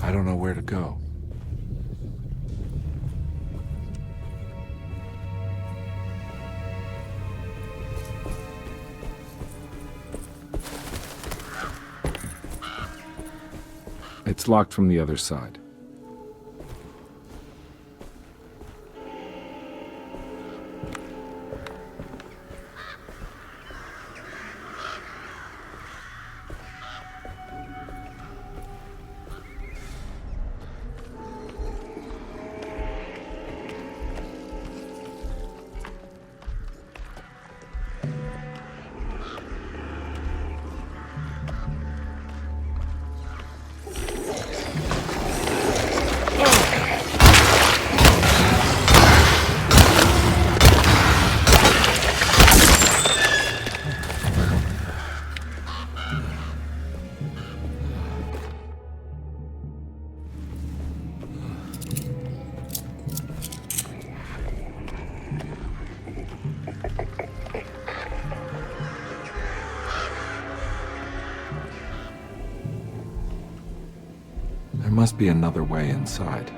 I don't know where to go. It's locked from the other side. There must be another way inside.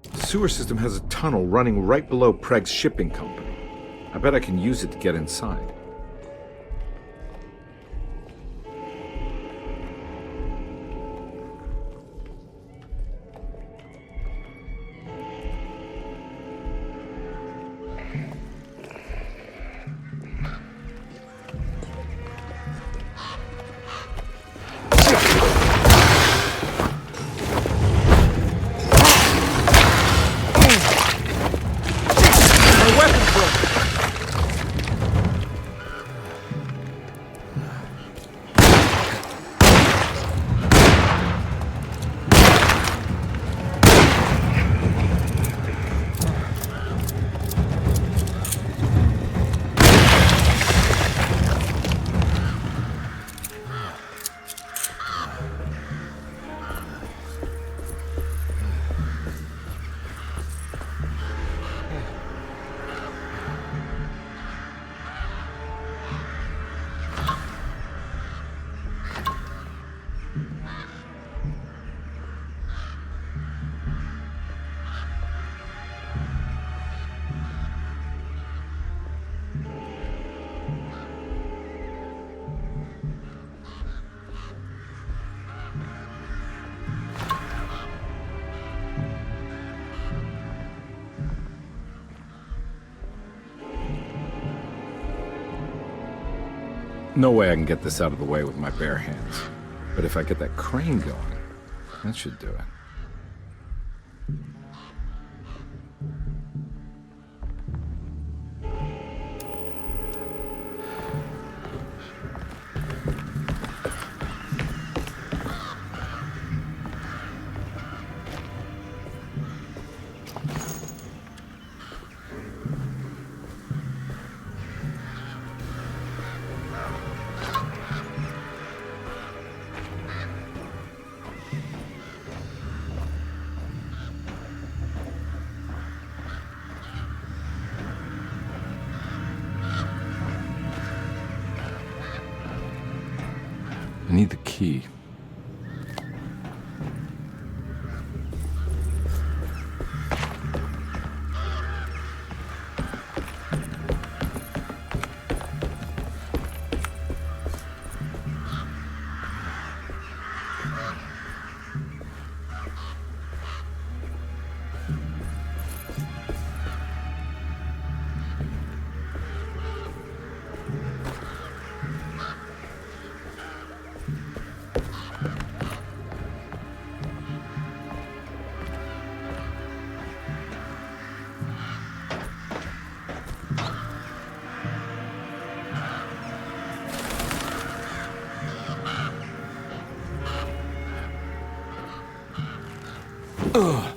The sewer system has a tunnel running right below Preg's shipping company. I bet I can use it to get inside. No way I can get this out of the way with my bare hands. But if I get that crane going, that should do it. I need the key. Ugh.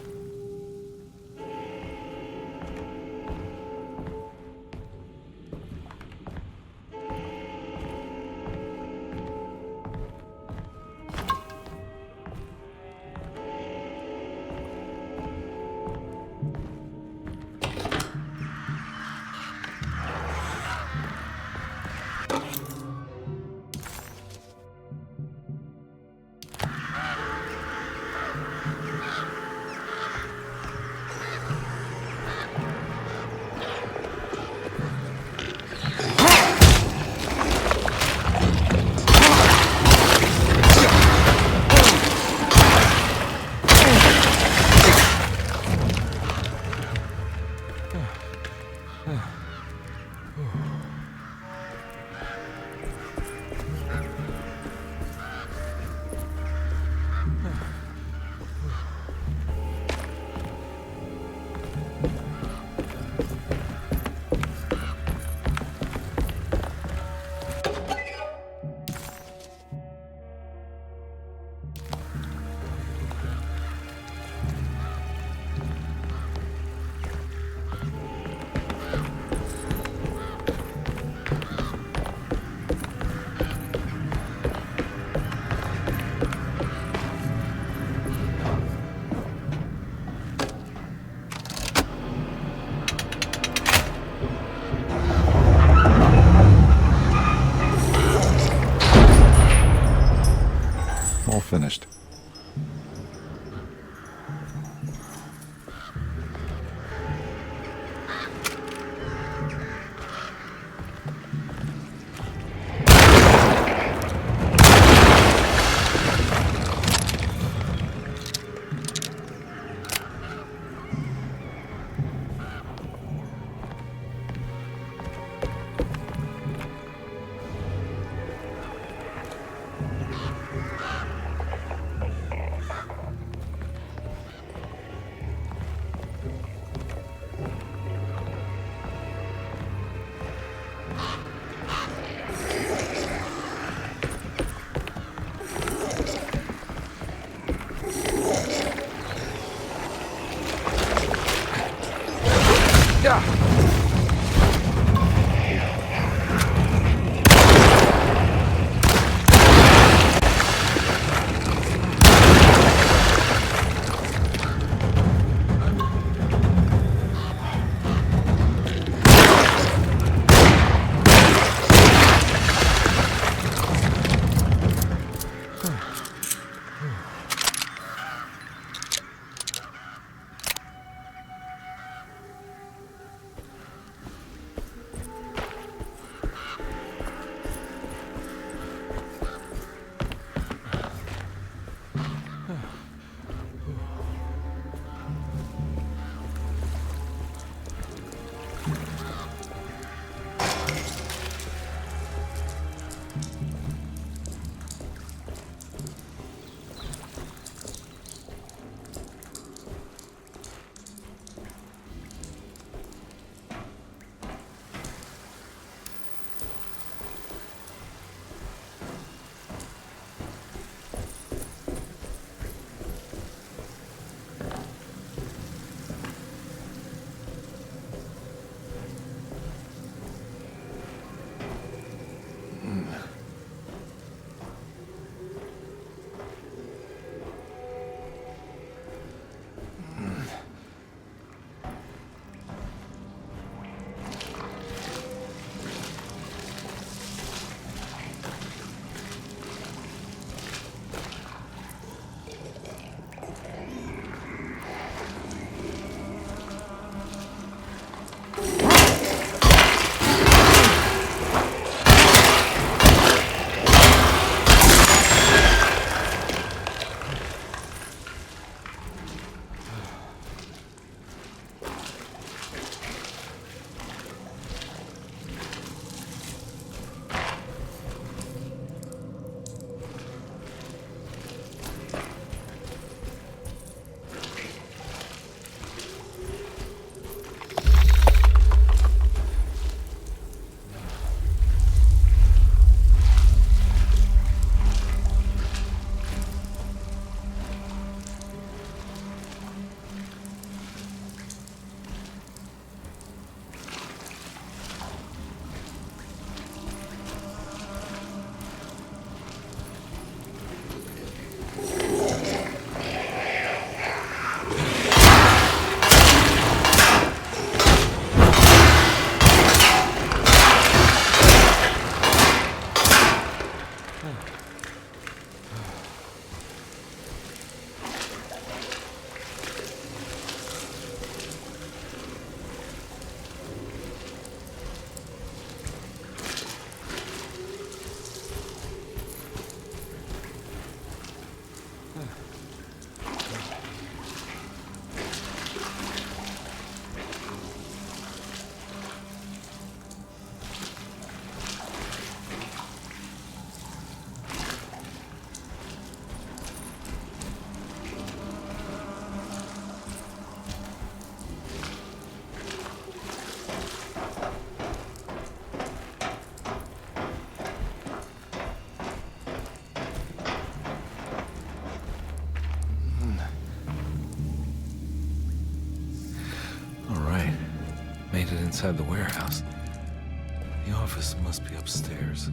Made it inside the warehouse. The office must be upstairs.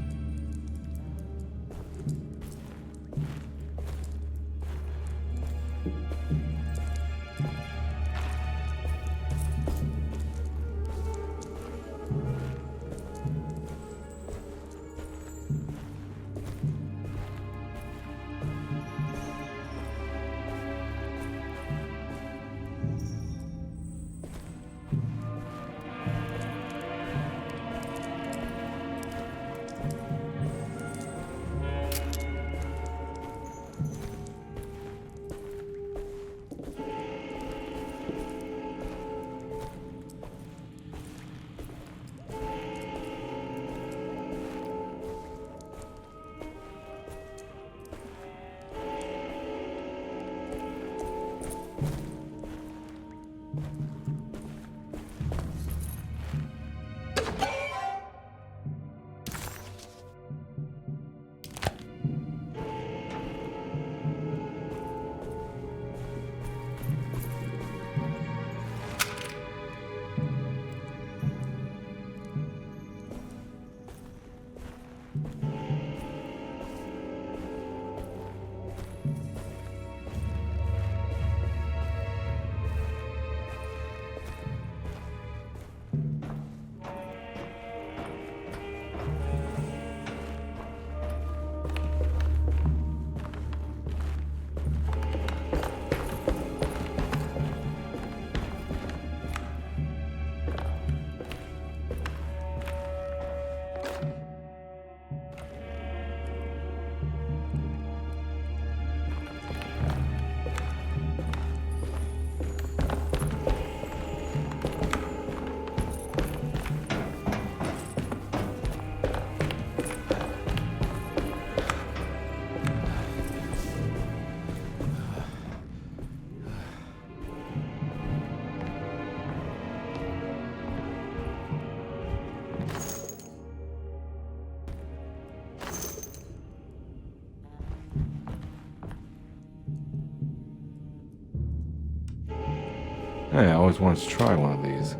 Hey, I always wanted to try one of these.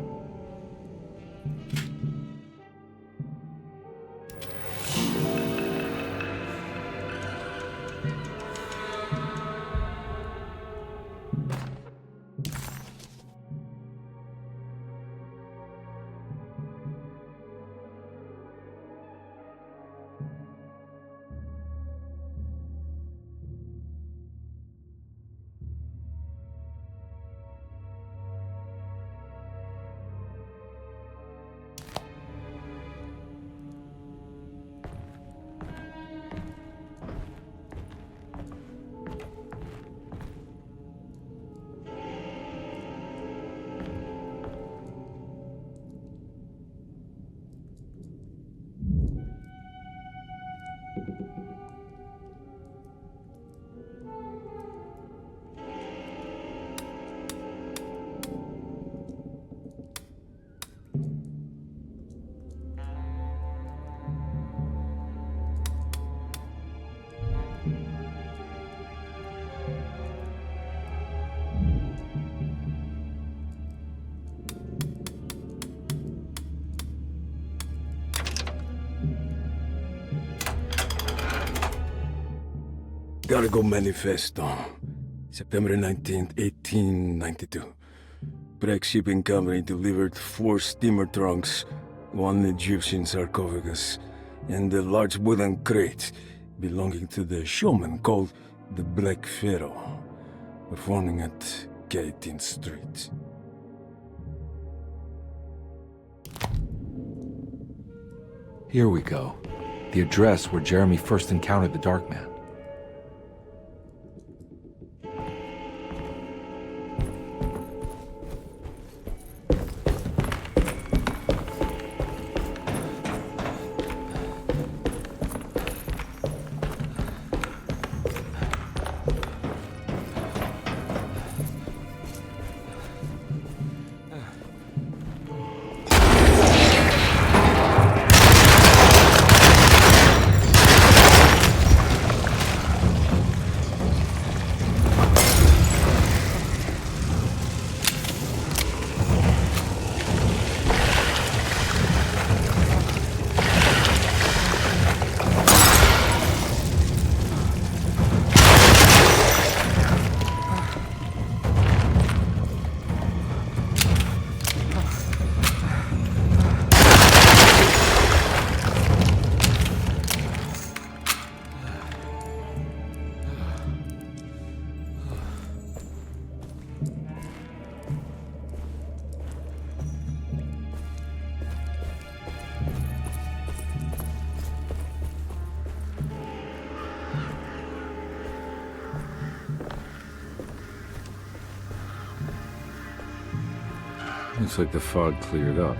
Cargo Manifesto, September 19th, 1892. Break Shipping Company delivered 4 steamer trunks, 1 Egyptian sarcophagus, and a large wooden crate belonging to the showman called the Black Pharaoh, performing at 18th Street. Here we go. The address where Jeremy first encountered the Dark Man. Looks like the fog cleared up.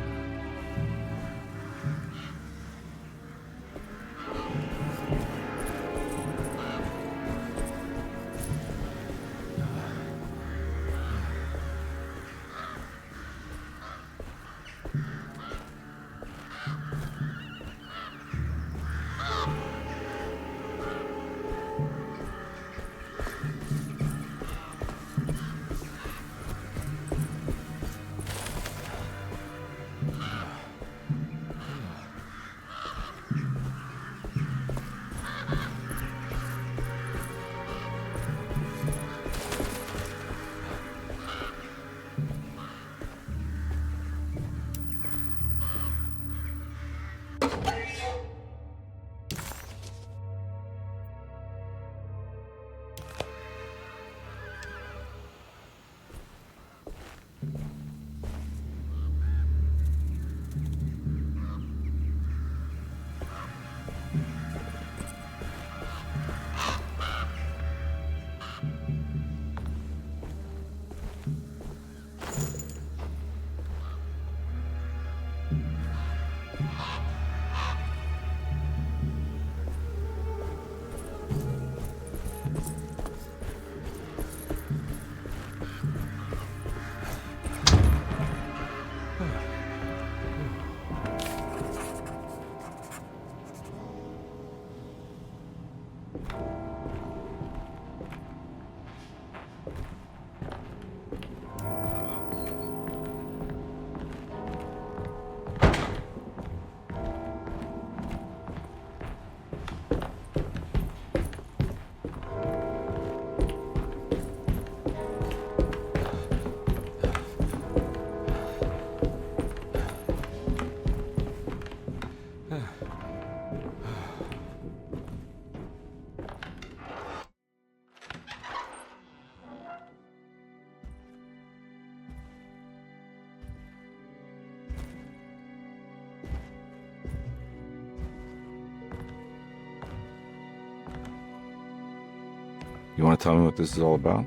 You want to tell me what this is all about?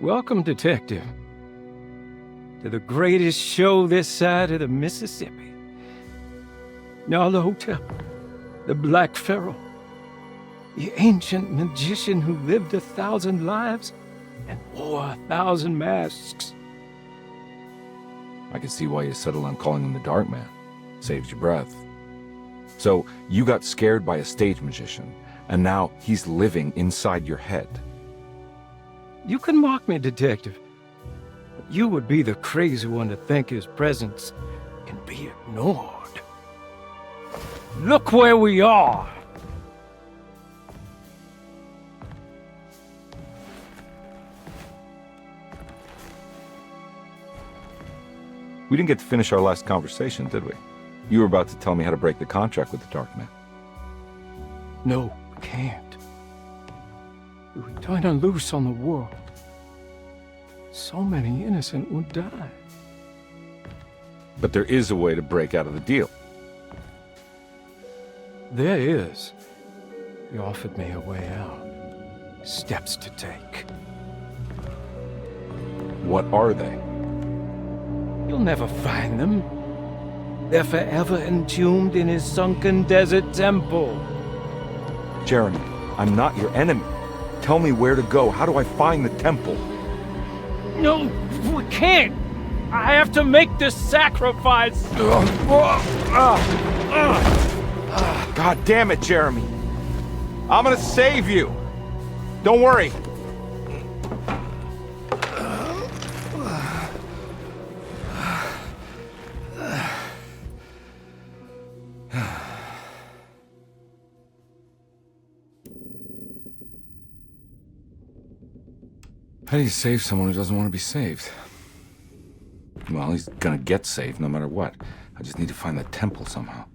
Welcome, Detective, to the greatest show this side of the Mississippi. Now the hotel, the Black Pharaoh, the ancient magician who lived 1,000 lives and wore 1,000 masks. I can see why you settled on calling him the Dark Man. Saves your breath. So, you got scared by a stage magician, and now he's living inside your head. You can mock me, Detective, but you would be the crazy one to think his presence can be ignored. Look where we are! We didn't get to finish our last conversation, did we? You were about to tell me how to break the contract with the Dark Man. No, we can't. If we turn her loose on the world, so many innocent would die. But there is a way to break out of the deal. There is. He offered me a way out. Steps to take. What are they? You'll never find them. They're forever entombed in his sunken desert temple. Jeremy, I'm not your enemy. Tell me where to go. How do I find the temple? No, we can't. I have to make this sacrifice. God damn it, Jeremy. I'm gonna save you. Don't worry. How do you save someone who doesn't want to be saved? Well, he's gonna get saved no matter what. I just need to find the temple somehow.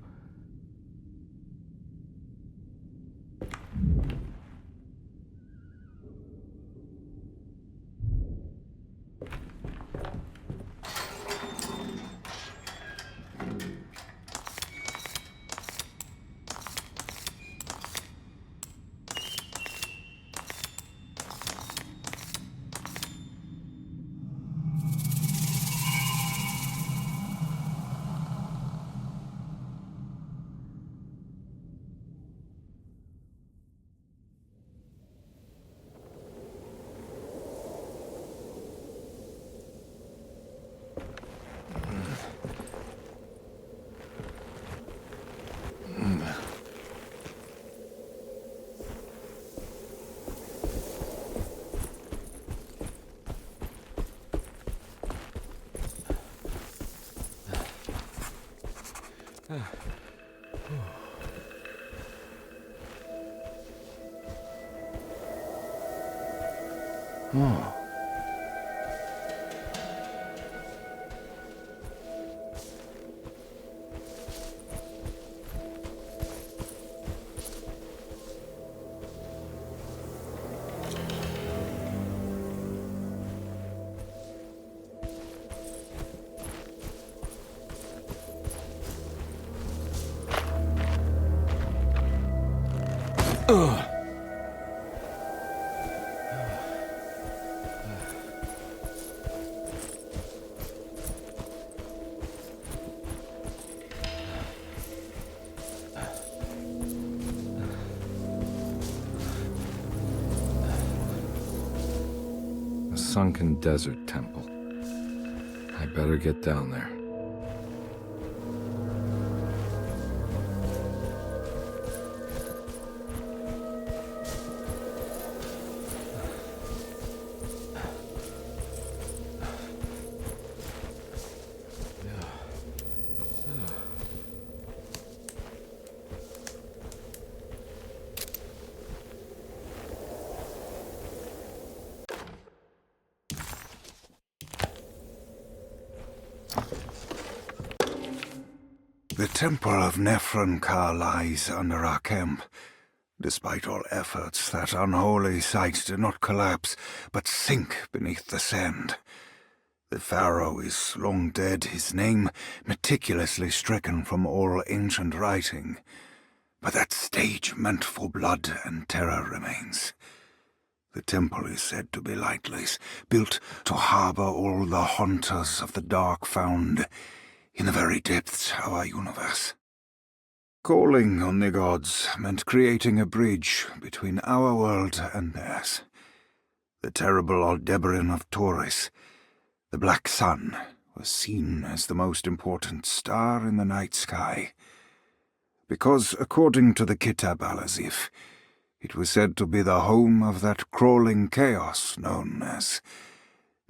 Oh. A sunken desert temple. I better get down there. The Temple of Nephron-Ka lies under our camp. Despite all efforts, that unholy site did not collapse, but sink beneath the sand. The pharaoh is long dead, his name meticulously stricken from all ancient writing. but that stage meant for blood and terror remains. The temple is said to be lightless, built to harbor all the haunters of the dark found in the very depths of our universe. Calling on the gods meant creating a bridge between our world and theirs. The terrible Aldebaran of Taurus, the Black Sun, was seen as the most important star in the night sky, because, according to the Kitab al-Azif, it was said to be the home of that crawling chaos known as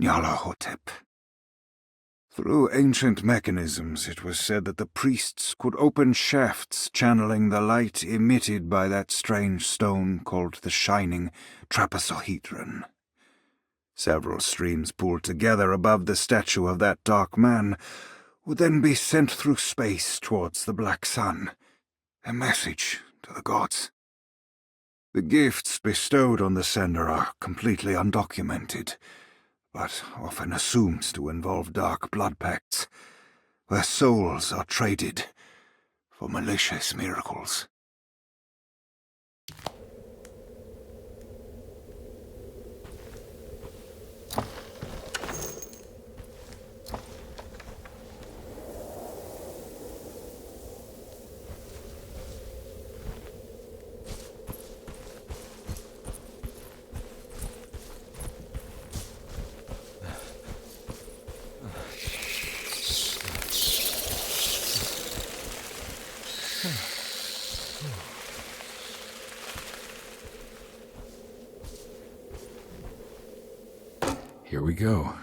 Nyarlathotep. Through ancient mechanisms, it was said that the priests could open shafts channeling the light emitted by that strange stone called the Shining Trapezohedron. Several streams pooled together above the statue of that dark man would then be sent through space towards the Black Sun, a message to the gods. The gifts bestowed on the sender are completely undocumented, but often assumed to involve dark blood pacts, where souls are traded for malicious miracles. Here we go.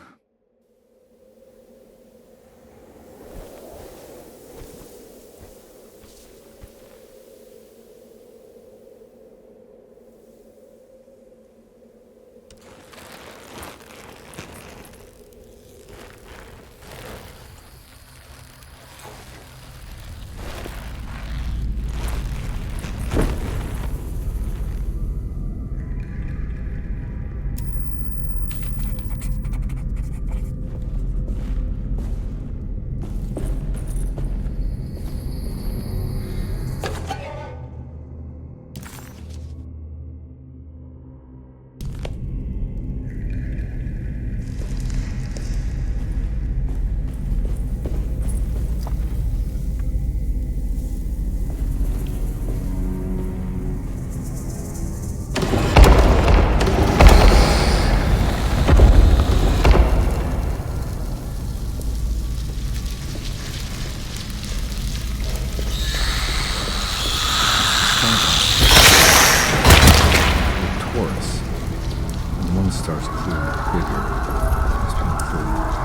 Star's clearly bigger. Must be important.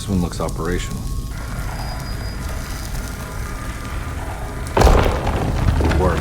This one looks operational. Good work.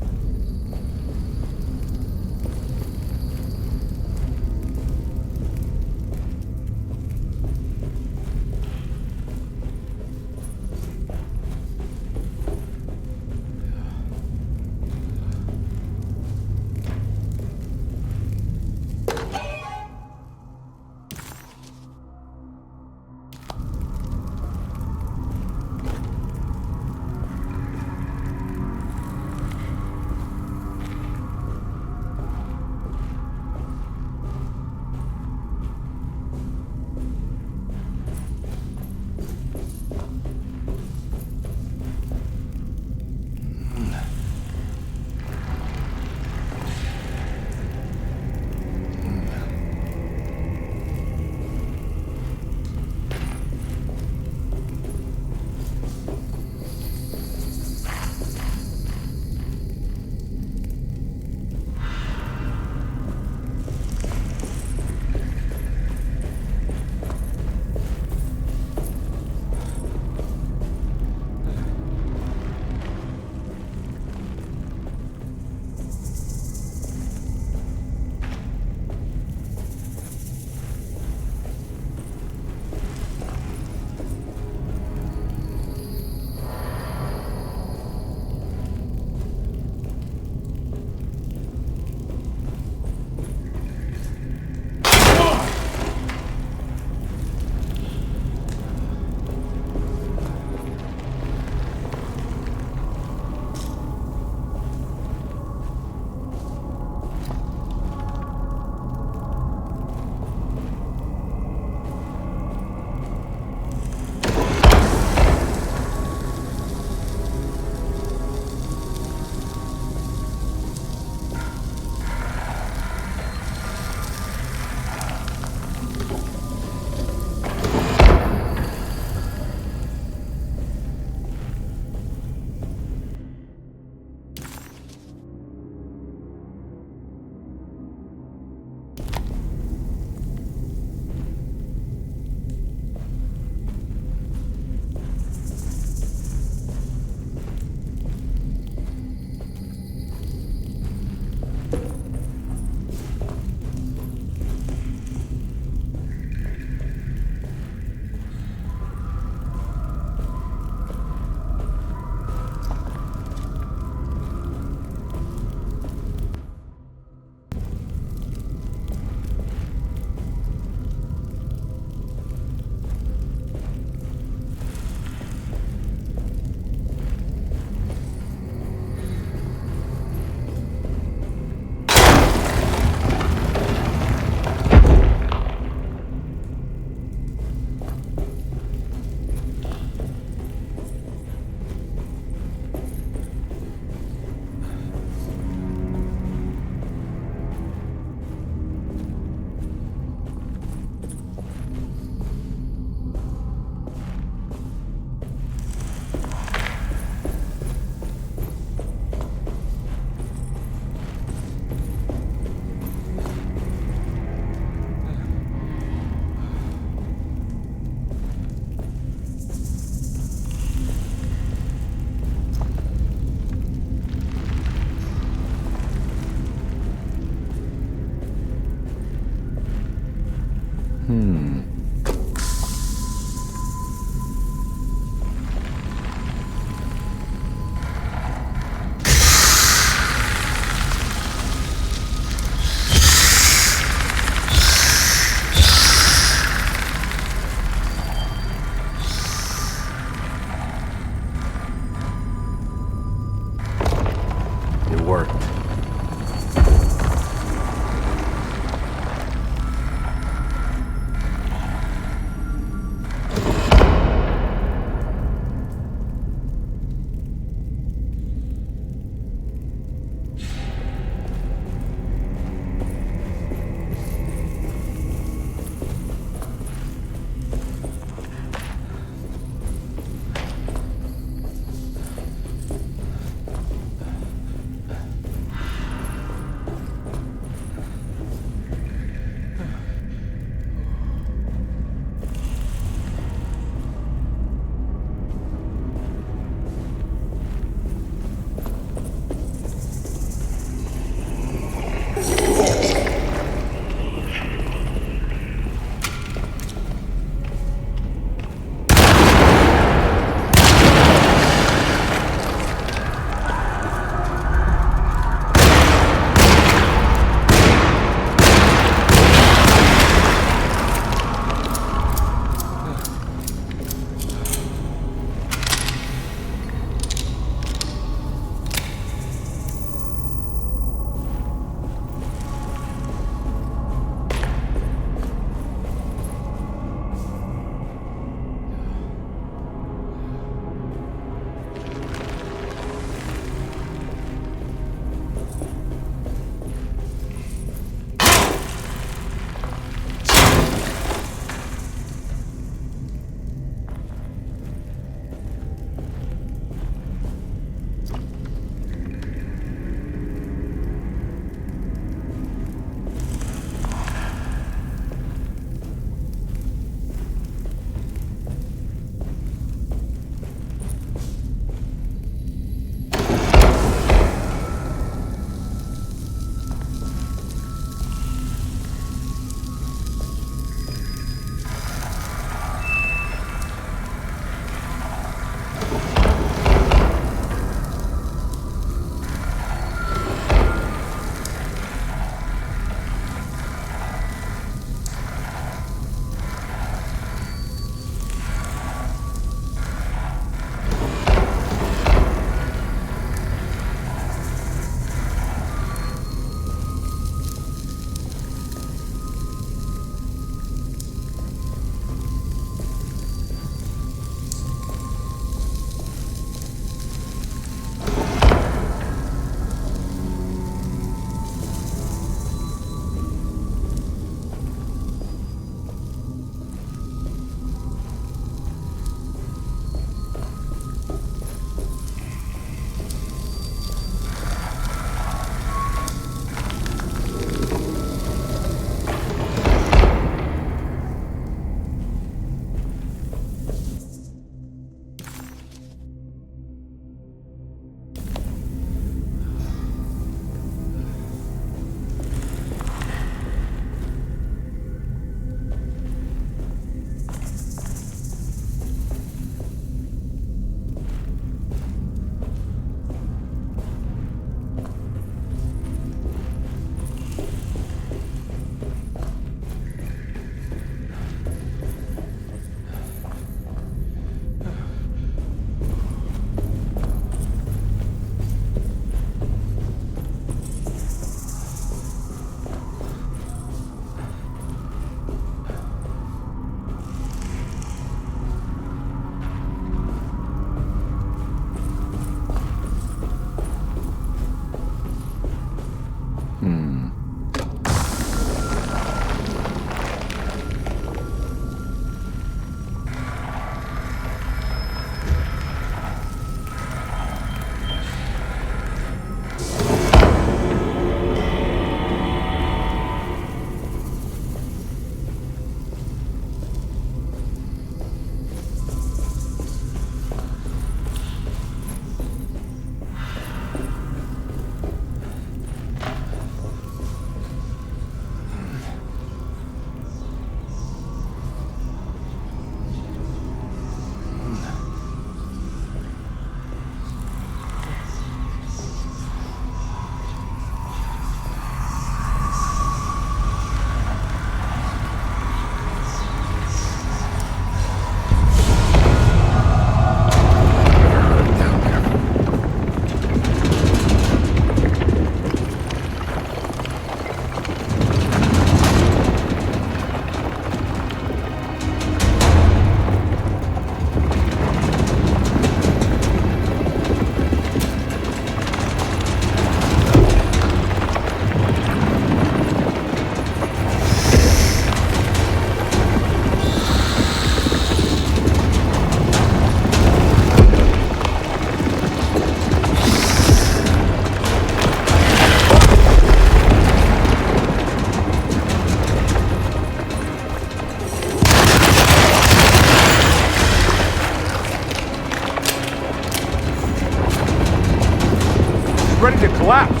Ready to collapse.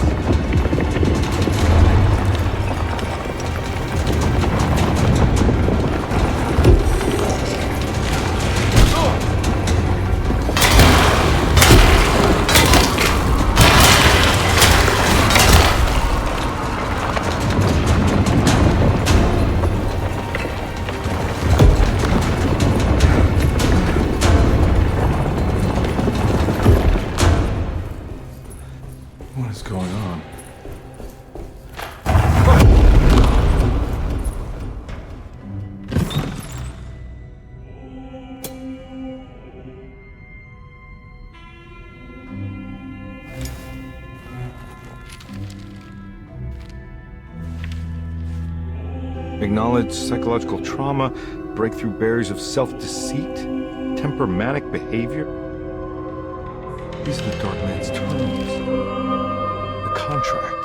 What is going on? Acknowledge psychological trauma, break through barriers of self-deceit, temperamentic behavior. These are the Dark Man's terms. The contract.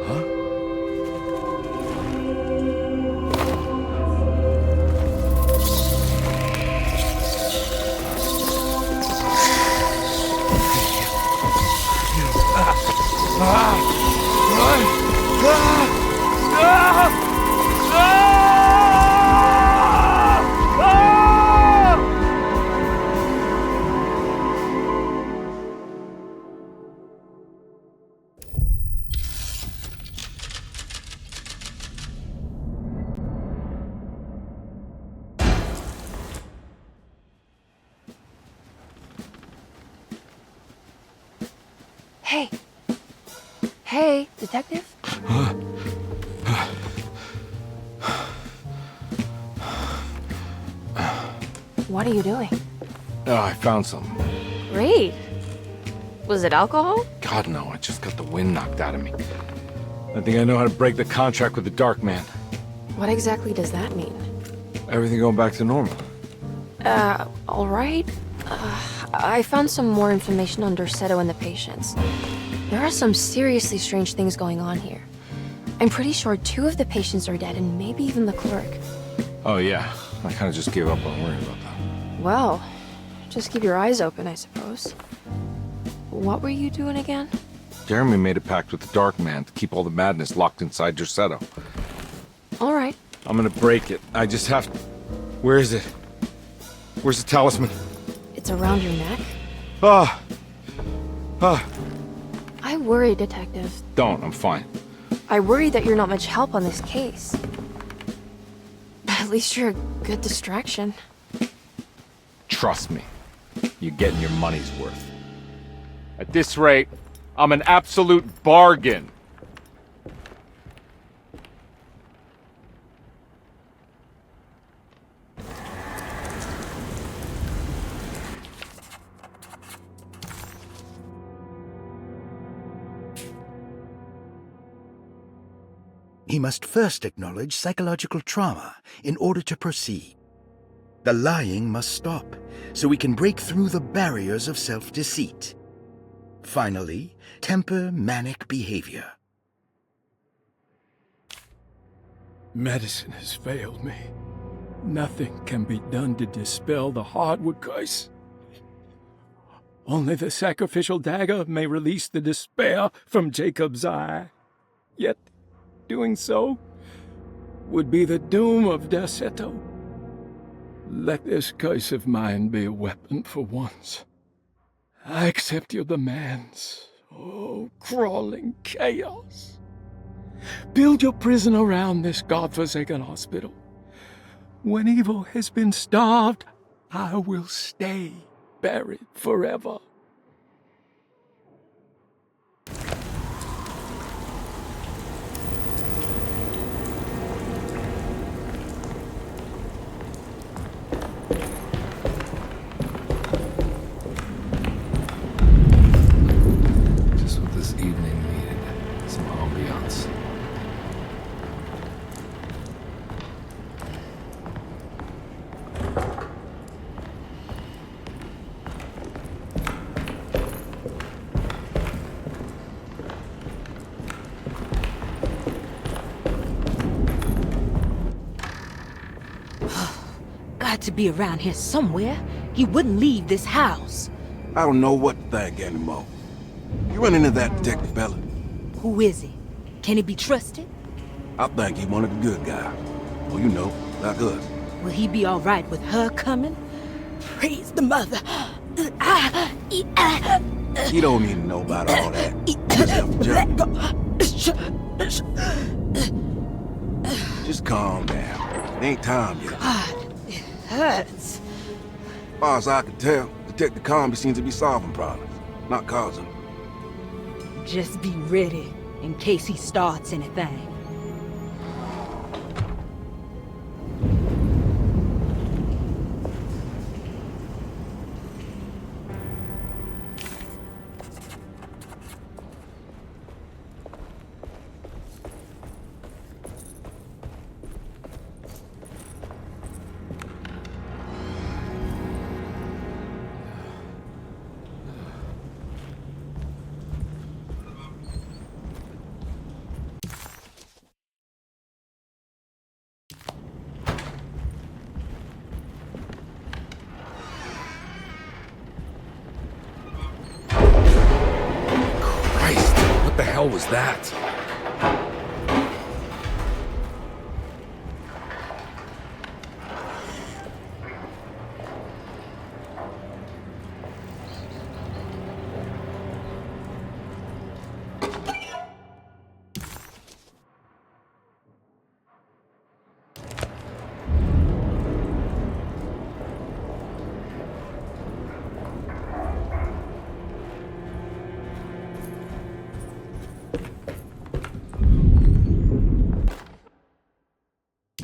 Huh? Hey. Hey, detective? What are you doing? Oh, I found something. Great. Was it alcohol? God, no, I just got the wind knocked out of me. I think I know how to break the contract with the Dark Man. What exactly does that mean? Everything going back to normal. All right. I found some more information on Derceto and the patients. There are some seriously strange things going on here. I'm pretty sure 2 of the patients are dead, and maybe even the clerk. Oh, yeah. I kind of just gave up on worrying about that. Well, just keep your eyes open, I suppose. What were you doing again? Jeremy made a pact with the Dark Man to keep all the madness locked inside Derceto. All right. I'm gonna break it. I just have to... Where is it? Where's the talisman? It's around your neck? Ah! I worry, detective. Don't, I'm fine. I worry that you're not much help on this case. At least you're a good distraction. Trust me. You're getting your money's worth. At this rate, I'm an absolute bargain. He must first acknowledge psychological trauma in order to proceed. The lying must stop, so we can break through the barriers of self-deceit. Finally, temper manic behavior. Medicine has failed me. Nothing can be done to dispel the hardwood curse. Only the sacrificial dagger may release the despair from Jacob's eye. Yet, doing so would be the doom of Derceto. Let this curse of mine be a weapon for once. I accept your demands, oh, crawling chaos. Build your prison around this godforsaken hospital. When evil has been starved, I will stay buried forever. Just what this evening needed. Some ambiance. Got to be around here somewhere. He wouldn't leave this house. I don't know what to think anymore. You run into that detective fella? Who is he? Can he be trusted? I think he one of the good guys. Well, you know, like us. Will he be all right with her coming? Praise the mother. You don't need to know about all that. Just help Just calm down. It ain't time yet. God, it hurts. As far as I can tell, Detective Carnby seems to be solving problems, not causing them. Just be ready in case he starts anything. What the hell was that?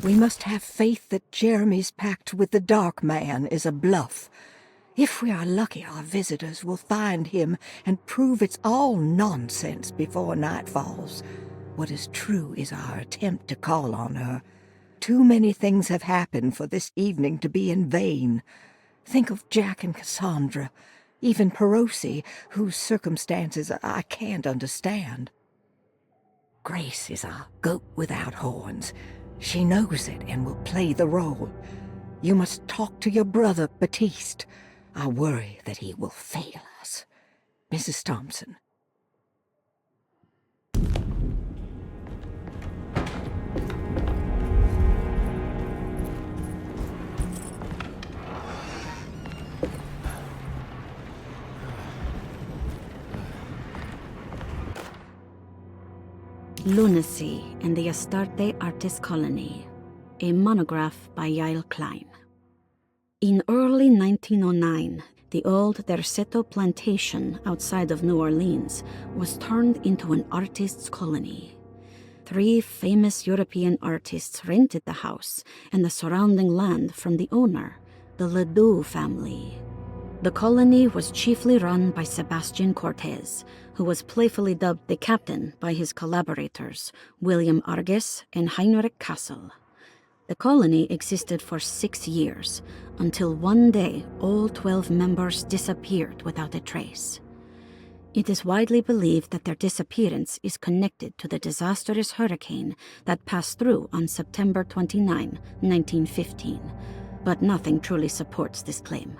We must have faith that Jeremy's pact with the Dark Man is a bluff. If we are lucky, our visitors will find him and prove it's all nonsense before night falls. What is true is our attempt to call on her. Too many things have happened for this evening to be in vain. Think of Jack and Cassandra, even Perosi, whose circumstances I can't understand. Grace is our goat without horns. She knows it and will play the role. You must talk to your brother, Batiste. I worry that he will fail us. Mrs. Thompson. Lunacy and the Astarte Artist Colony, a monograph by Yael Klein. In early 1909, the old Derceto plantation outside of New Orleans was turned into an artist's colony. 3 famous European artists rented the house and the surrounding land from the owner, the Ledoux family. The colony was chiefly run by Sebastian Cortez, who was playfully dubbed the captain by his collaborators, William Arges and Heinrich Kassel. The colony existed for 6 years, until one day all 12 members disappeared without a trace. It is widely believed that their disappearance is connected to the disastrous hurricane that passed through on September 29, 1915, but nothing truly supports this claim.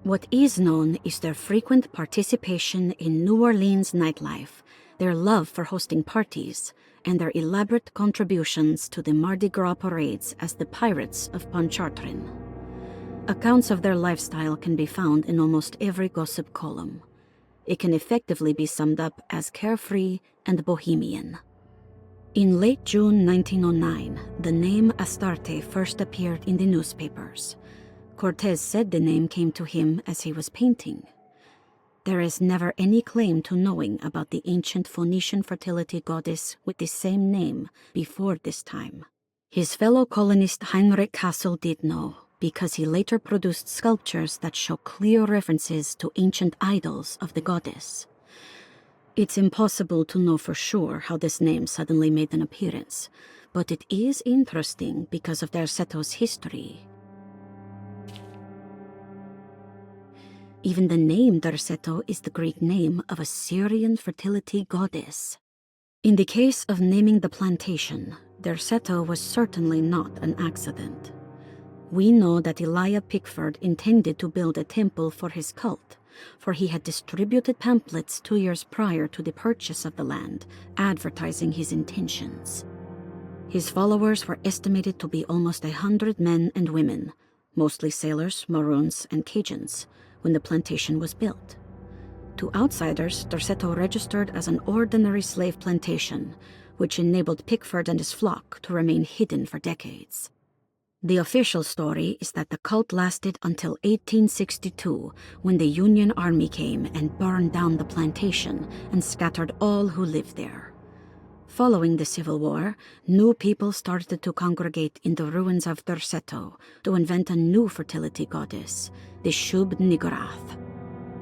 What is known is their frequent participation in New Orleans nightlife, their love for hosting parties, and their elaborate contributions to the Mardi Gras parades as the Pirates of Pontchartrain. Accounts of their lifestyle can be found in almost every gossip column. It can effectively be summed up as carefree and bohemian. In late June 1909, the name Astarte first appeared in the newspapers. Cortez said the name came to him as he was painting. There is never any claim to knowing about the ancient Phoenician fertility goddess with the same name before this time. His fellow colonist Heinrich Kassel did know, because he later produced sculptures that show clear references to ancient idols of the goddess. It's impossible to know for sure how this name suddenly made an appearance, but it is interesting because of Derceto's history. Even the name Derceto is the Greek name of a Syrian fertility goddess. In the case of naming the plantation, Derceto was certainly not an accident. We know that Elijah Pickford intended to build a temple for his cult, for he had distributed pamphlets 2 years prior to the purchase of the land, advertising his intentions. His followers were estimated to be almost 100 men and women, mostly sailors, Maroons, and Cajuns, when the plantation was built. To outsiders, Derceto registered as an ordinary slave plantation, which enabled Pickford and his flock to remain hidden for decades. The official story is that the cult lasted until 1862, when the Union Army came and burned down the plantation and scattered all who lived there. Following the Civil War, new people started to congregate in the ruins of Derceto to invent a new fertility goddess, the Shub-Niggurath.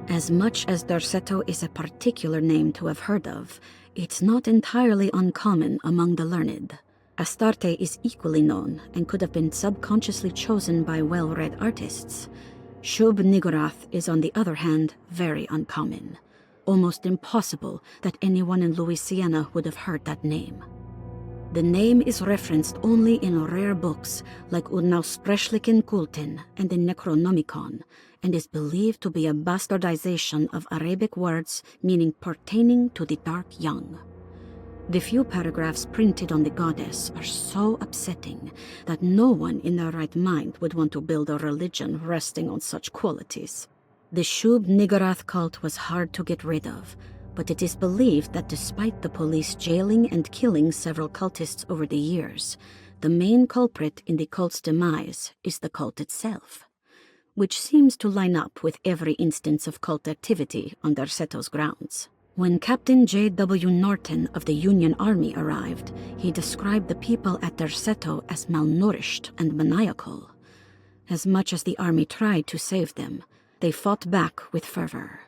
As much as Derceto is a particular name to have heard of, it's not entirely uncommon among the learned. Astarte is equally known and could have been subconsciously chosen by well-read artists. Shub-Niggurath is, on the other hand, very uncommon. Almost impossible that anyone in Louisiana would have heard that name. The name is referenced only in rare books like Unaussprechlichen Kulten and the Necronomicon, and is believed to be a bastardization of Arabic words meaning pertaining to the dark young. The few paragraphs printed on the goddess are so upsetting that no one in their right mind would want to build a religion resting on such qualities. The Shub-Niggurath cult was hard to get rid of, but it is believed that despite the police jailing and killing several cultists over the years, the main culprit in the cult's demise is the cult itself, which seems to line up with every instance of cult activity on Derceto's grounds. When Captain J.W. Norton of the Union Army arrived, he described the people at Derceto as malnourished and maniacal. As much as the army tried to save them, they fought back with fervor,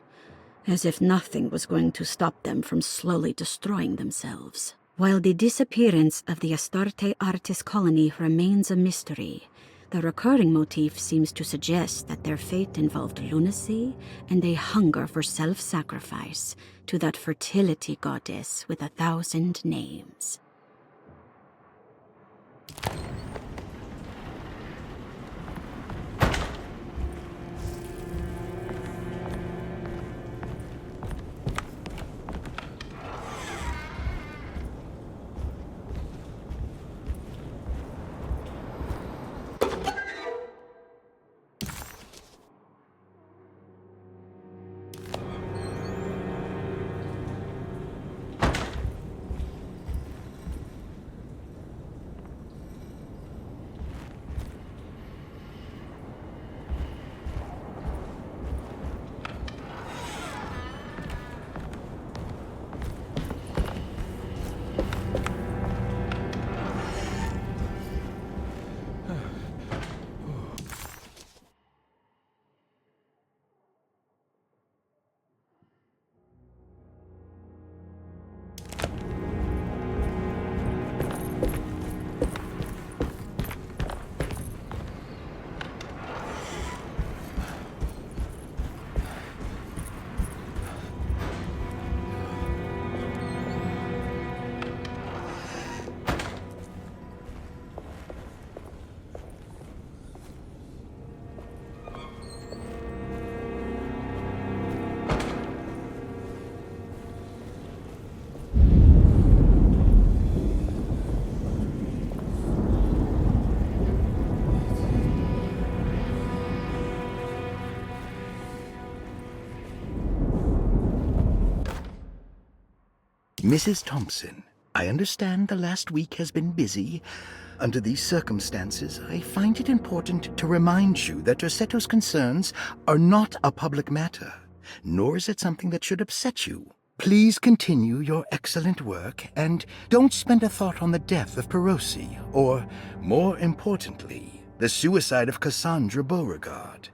as if nothing was going to stop them from slowly destroying themselves. While the disappearance of the Astarte artist colony remains a mystery, the recurring motif seems to suggest that their fate involved lunacy and a hunger for self-sacrifice to that fertility goddess with 1,000 names. Mrs. Thompson, I understand the last week has been busy. Under these circumstances, I find it important to remind you that Derceto's concerns are not a public matter, nor is it something that should upset you. Please continue your excellent work, and don't spend a thought on the death of Perosi, or, more importantly, the suicide of Cassandra Beauregard.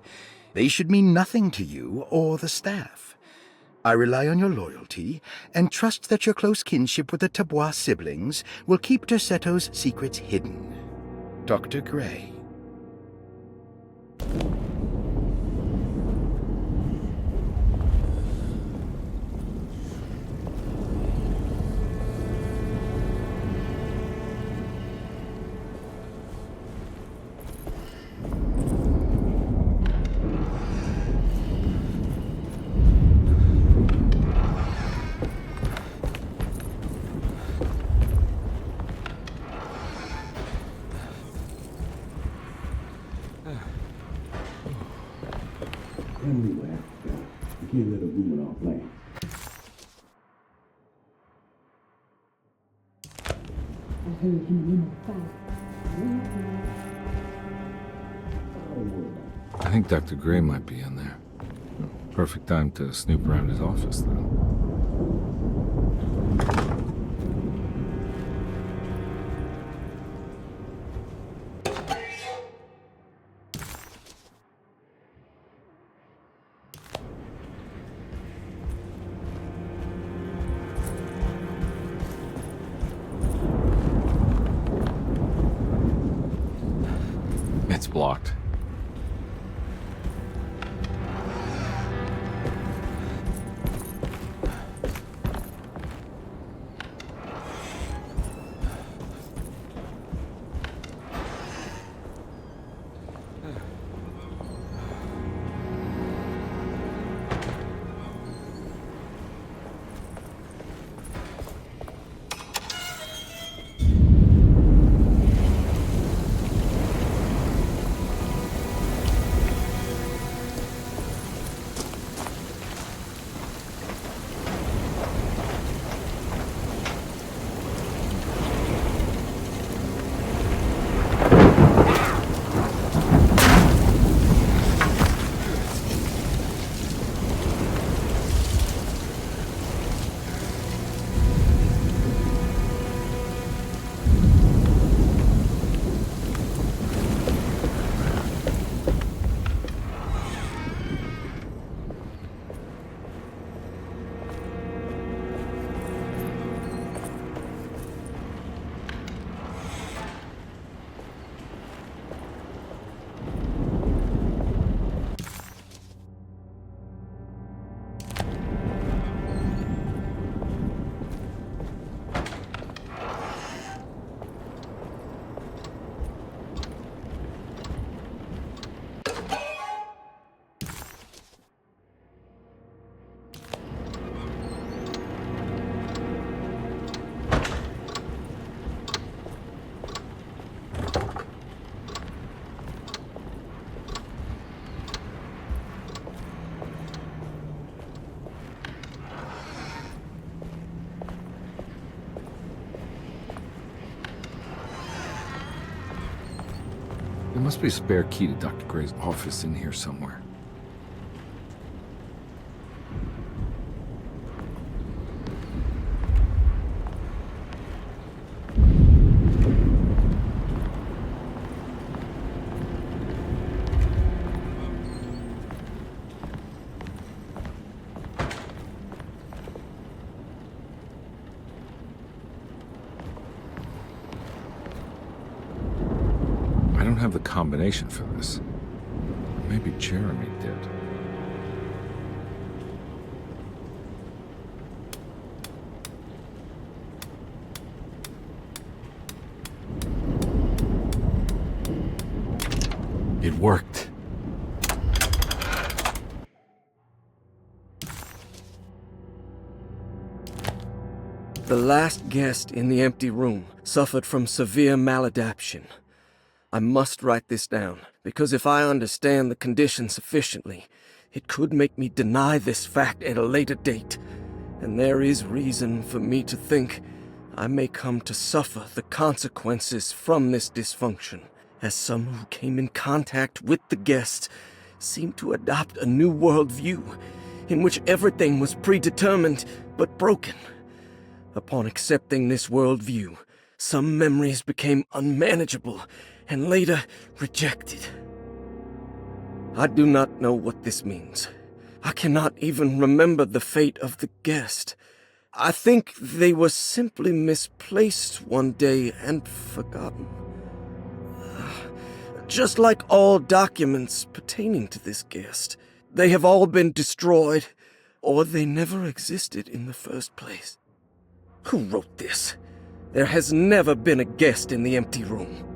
They should mean nothing to you or the staff. I rely on your loyalty, and trust that your close kinship with the Tabois siblings will keep Derceto's secrets hidden. Dr. Gray. Anyway, you can't let a woman off land. I think Dr. Gray might be in there. Perfect time to snoop around his office, then. It's blocked. There must be a spare key to Dr. Gray's office in here somewhere. I don't have the combination for this. Maybe Jeremy did. It worked. The last guest in the empty room suffered from severe maladaptation. I must write this down, because if I understand the condition sufficiently, it could make me deny this fact at a later date, and there is reason for me to think I may come to suffer the consequences from this dysfunction, as some who came in contact with the guest seemed to adopt a new worldview in which everything was predetermined but broken. Upon accepting this worldview, some memories became unmanageable and later rejected. I do not know what this means. I cannot even remember the fate of the guest. I think they were simply misplaced one day and forgotten. Just like all documents pertaining to this guest, they have all been destroyed, or they never existed in the first place. Who wrote this? There has never been a guest in the empty room.